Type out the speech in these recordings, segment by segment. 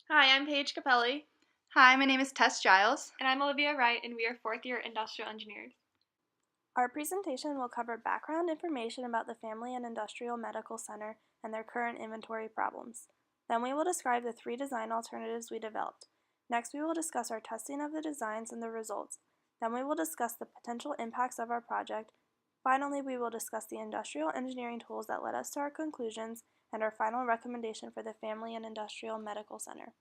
Hi, I'm Paige Capelli. Hi, my name is Tess Giles. And I'm Olivia Wright, and we are fourth-year industrial engineers. Our presentation will cover background information about the Family and Industrial Medical Center and their current inventory problems. Then we will describe the 3 design alternatives we developed. Next, we will discuss our testing of the designs and the results. Then we will discuss the potential impacts of our project. Finally, we will discuss the industrial engineering tools that led us to our conclusions and our final recommendation for the Family and Industrial Medical Center.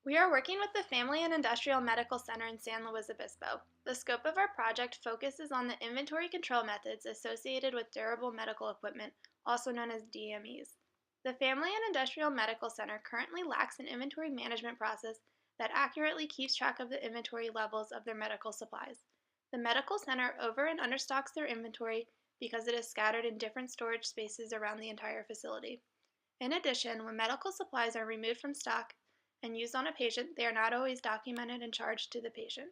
We are working with the Family and Industrial Medical Center in San Luis Obispo. The scope of our project focuses on the inventory control methods associated with durable medical equipment, also known as DMEs. The Family and Industrial Medical Center currently lacks an inventory management process that accurately keeps track of the inventory levels of their medical supplies. The medical center over and understocks their inventory because it is scattered in different storage spaces around the entire facility. In addition, when medical supplies are removed from stock and used on a patient, they are not always documented and charged to the patient.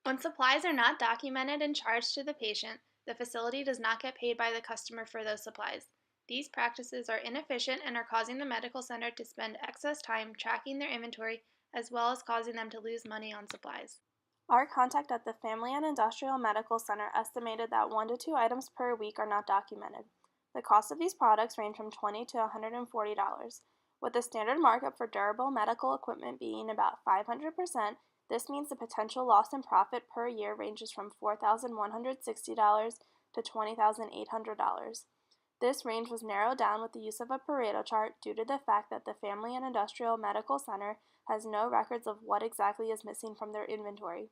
When supplies are not documented and charged to the patient, the facility does not get paid by the customer for those supplies. These practices are inefficient and are causing the medical center to spend excess time tracking their inventory, as well as causing them to lose money on supplies. Our contact at the Family and Industrial Medical Center estimated that 1 to 2 items per week are not documented. The cost of these products range from $20 to $140. With the standard markup for durable medical equipment being about 500%, this means the potential loss in profit per year ranges from $4,160 to $20,800. This range was narrowed down with the use of a Pareto chart due to the fact that the Family and Industrial Medical Center has no records of what exactly is missing from their inventory.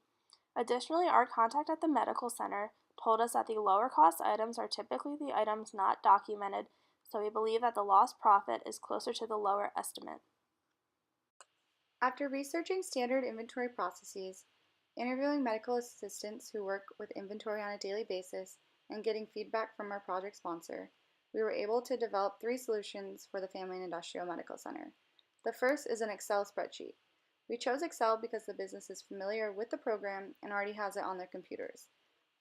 Additionally, our contact at the medical center told us that the lower cost items are typically the items not documented, so we believe that the lost profit is closer to the lower estimate. After researching standard inventory processes, interviewing medical assistants who work with inventory on a daily basis, and getting feedback from our project sponsor, we were able to develop 3 solutions for the Family and Industrial Medical Center. The first is an Excel spreadsheet. We chose Excel because the business is familiar with the program and already has it on their computers.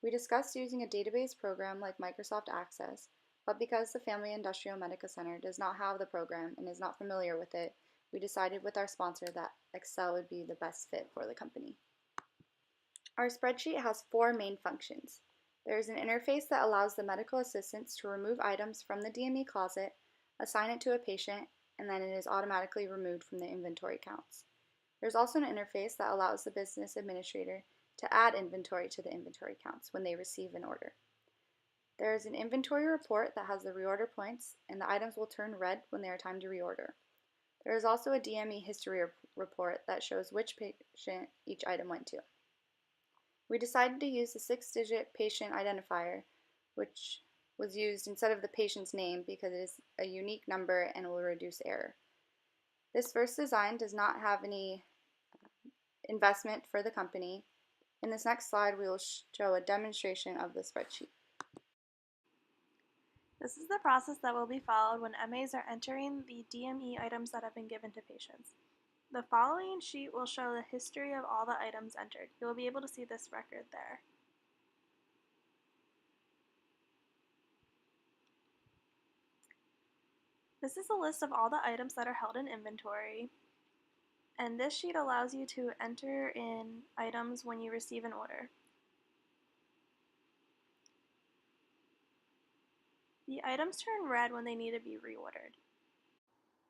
We discussed using a database program like Microsoft Access, but because the Family and Industrial Medical Center does not have the program and is not familiar with it, we decided with our sponsor that Excel would be the best fit for the company. Our spreadsheet has 4 main functions. There is an interface that allows the medical assistants to remove items from the DME closet, assign it to a patient, and then it is automatically removed from the inventory counts. There's also an interface that allows the business administrator to add inventory to the inventory counts when they receive an order. There is an inventory report that has the reorder points, and the items will turn red when they are time to reorder. There is also a DME history report that shows which patient each item went to. We decided to use the 6-digit patient identifier, which was used instead of the patient's name because it is a unique number and will reduce error. This first design does not have any investment for the company. In this next slide, we will show a demonstration of the spreadsheet. This is the process that will be followed when MAs are entering the DME items that have been given to patients. The following sheet will show the history of all the items entered. You will be able to see this record there. This is a list of all the items that are held in inventory, and this sheet allows you to enter in items when you receive an order. The items turn red when they need to be reordered.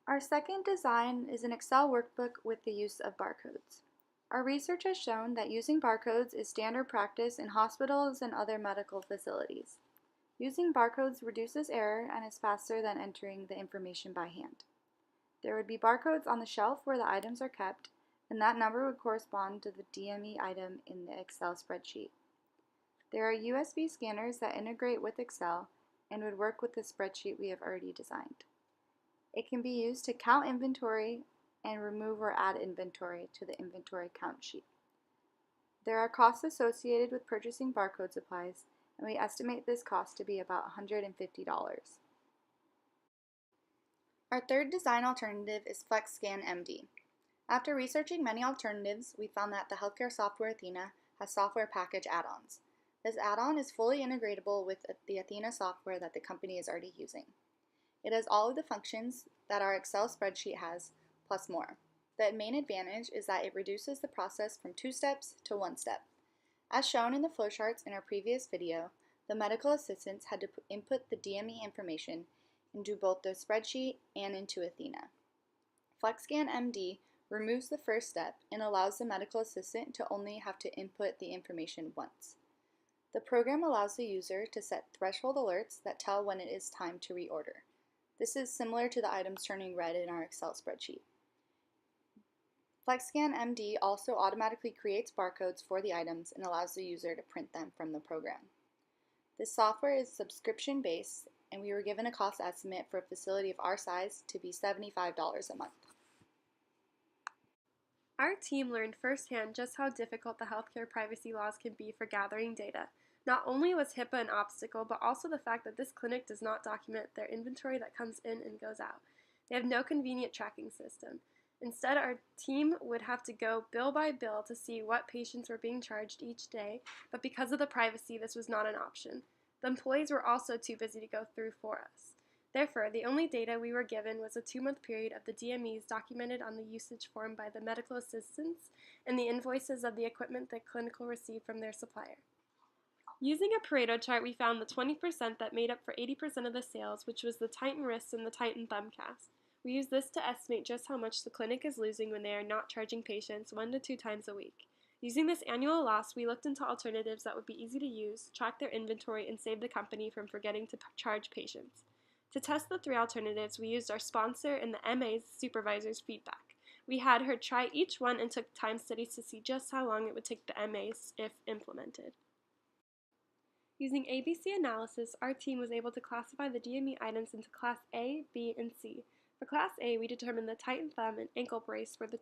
Our second design is an Excel workbook with the use of barcodes. Our research has shown that using barcodes is standard practice in hospitals and other medical facilities. Using barcodes reduces error and is faster than entering the information by hand. There would be barcodes on the shelf where the items are kept, and that number would correspond to the DME item in the Excel spreadsheet. There are USB scanners that integrate with Excel and would work with the spreadsheet we have already designed. It can be used to count inventory and remove or add inventory to the inventory count sheet. There are costs associated with purchasing barcode supplies, and we estimate this cost to be about $150. Our third design alternative is FlexScan MD. After researching many alternatives, we found that the healthcare software Athena has software package add-ons. This add-on is fully integratable with the Athena software that the company is already using. It has all of the functions that our Excel spreadsheet has, plus more. The main advantage is that it reduces the process from 2 steps to 1 step. As shown in the flowcharts in our previous video, the medical assistants had to input the DME information into both the spreadsheet and into Athena. FlexScan MD removes the first step and allows the medical assistant to only have to input the information once. The program allows the user to set threshold alerts that tell when it is time to reorder. This is similar to the items turning red in our Excel spreadsheet. FlexScan MD also automatically creates barcodes for the items and allows the user to print them from the program. This software is subscription-based, and we were given a cost estimate for a facility of our size to be $75 a month. Our team learned firsthand just how difficult the healthcare privacy laws can be for gathering data. Not only was HIPAA an obstacle, but also the fact that this clinic does not document their inventory that comes in and goes out. They have no convenient tracking system. Instead, our team would have to go bill by bill to see what patients were being charged each day, but because of the privacy, this was not an option. The employees were also too busy to go through for us. Therefore, the only data we were given was a 2-month period of the DMEs documented on the usage form by the medical assistants and the invoices of the equipment the clinic received from their supplier. Using a Pareto chart, we found the 20% that made up for 80% of the sales, which was the Titan wrist and the Titan thumb cast. We use this to estimate just how much the clinic is losing when they are not charging patients 1 to 2 times a week. Using this annual loss, we looked into alternatives that would be easy to use, track their inventory, and save the company from forgetting to charge patients. To test the 3 alternatives, we used our sponsor and the MA's supervisor's feedback. We had her try each one and took time studies to see just how long it would take the MA's if implemented. Using ABC analysis, our team was able to classify the DME items into Class A, B, and C. For Class A, we determined the Titan thumb and ankle brace were the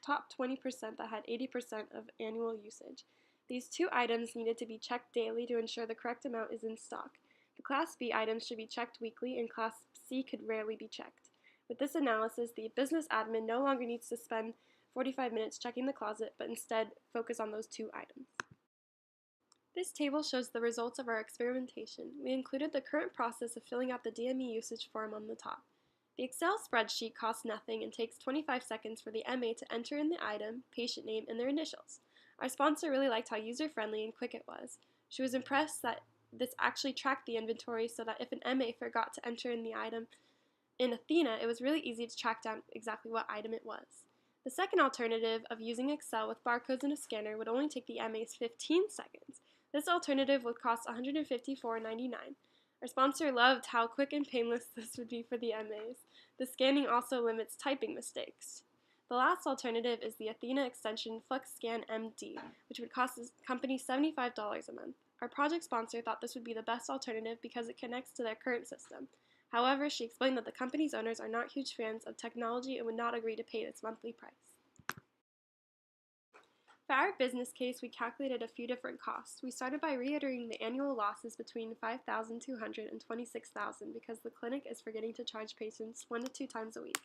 top 20% that had 80% of annual usage. These 2 items needed to be checked daily to ensure the correct amount is in stock. The Class B items should be checked weekly, and Class C could rarely be checked. With this analysis, the business admin no longer needs to spend 45 minutes checking the closet, but instead focus on those 2 items. This table shows the results of our experimentation. We included the current process of filling out the DME usage form on the top. The Excel spreadsheet costs nothing and takes 25 seconds for the MA to enter in the item, patient name, and their initials. Our sponsor really liked how user-friendly and quick it was. She was impressed that this actually tracked the inventory so that if an MA forgot to enter in the item in Athena, it was really easy to track down exactly what item it was. The second alternative of using Excel with barcodes and a scanner would only take the MAs 15 seconds. This alternative would cost $154.99. Our sponsor loved how quick and painless this would be for the MAs. The scanning also limits typing mistakes. The last alternative is the Athena extension FlexScan MD, which would cost the company $75 a month. Our project sponsor thought this would be the best alternative because it connects to their current system. However, she explained that the company's owners are not huge fans of technology and would not agree to pay this monthly price. For our business case, we calculated a few different costs. We started by reiterating the annual losses between $5,200 and $26,000 because the clinic is forgetting to charge patients 1 to 2 times a week.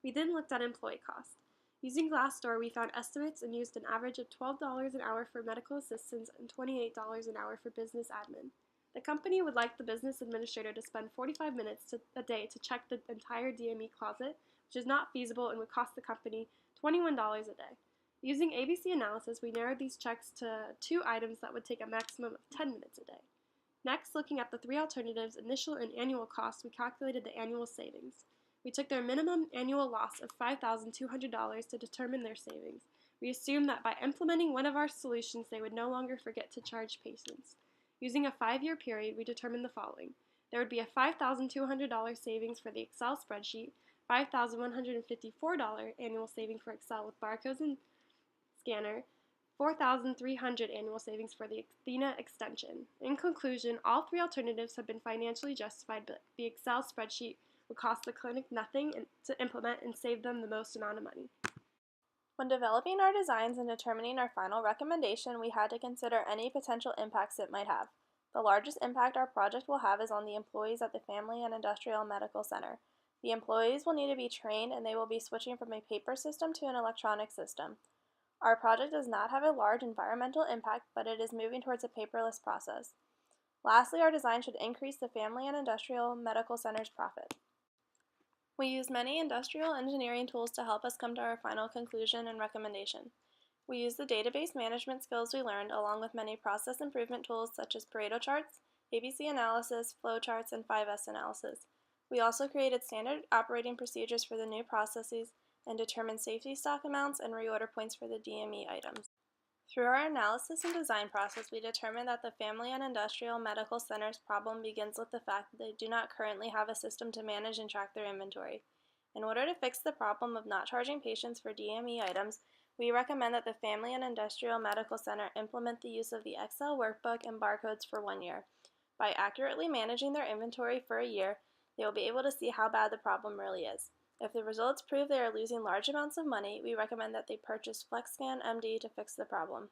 We then looked at employee costs. Using Glassdoor, we found estimates and used an average of $12 an hour for medical assistants and $28 an hour for business admin. The company would like the business administrator to spend 45 minutes a day to check the entire DME closet, which is not feasible and would cost the company $21 a day. Using ABC analysis, we narrowed these checks to 2 items that would take a maximum of 10 minutes a day. Next, looking at the 3 alternatives, initial and annual costs, we calculated the annual savings. We took their minimum annual loss of $5,200 to determine their savings. We assumed that by implementing one of our solutions, they would no longer forget to charge patients. Using a 5-year period, we determined the following. There would be a $5,200 savings for the Excel spreadsheet, $5,154 annual savings for Excel with barcodes and scanner, $4,300 annual savings for the Athena extension. In conclusion, all 3 alternatives have been financially justified, but the Excel spreadsheet would cost the clinic nothing to implement and save them the most amount of money. When developing our designs and determining our final recommendation, we had to consider any potential impacts it might have. The largest impact our project will have is on the employees at the Family and Industrial Medical Center. The employees will need to be trained and they will be switching from a paper system to an electronic system. Our project does not have a large environmental impact, but it is moving towards a paperless process. Lastly, our design should increase the Family and Industrial Medical Center's profit. We use many industrial engineering tools to help us come to our final conclusion and recommendation. We use the database management skills we learned along with many process improvement tools such as Pareto charts, ABC analysis, flowcharts, and 5S analysis. We also created standard operating procedures for the new processes and determined safety stock amounts and reorder points for the DME items. Through our analysis and design process, we determined that the Family and Industrial Medical Center's problem begins with the fact that they do not currently have a system to manage and track their inventory. In order to fix the problem of not charging patients for DME items, we recommend that the Family and Industrial Medical Center implement the use of the Excel workbook and barcodes for 1 year. By accurately managing their inventory for a year, they will be able to see how bad the problem really is. If the results prove they are losing large amounts of money, we recommend that they purchase FlexScan MD to fix the problem.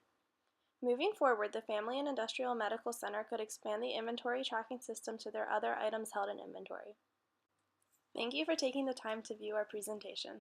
Moving forward, the Family and Industrial Medical Center could expand the inventory tracking system to their other items held in inventory. Thank you for taking the time to view our presentation.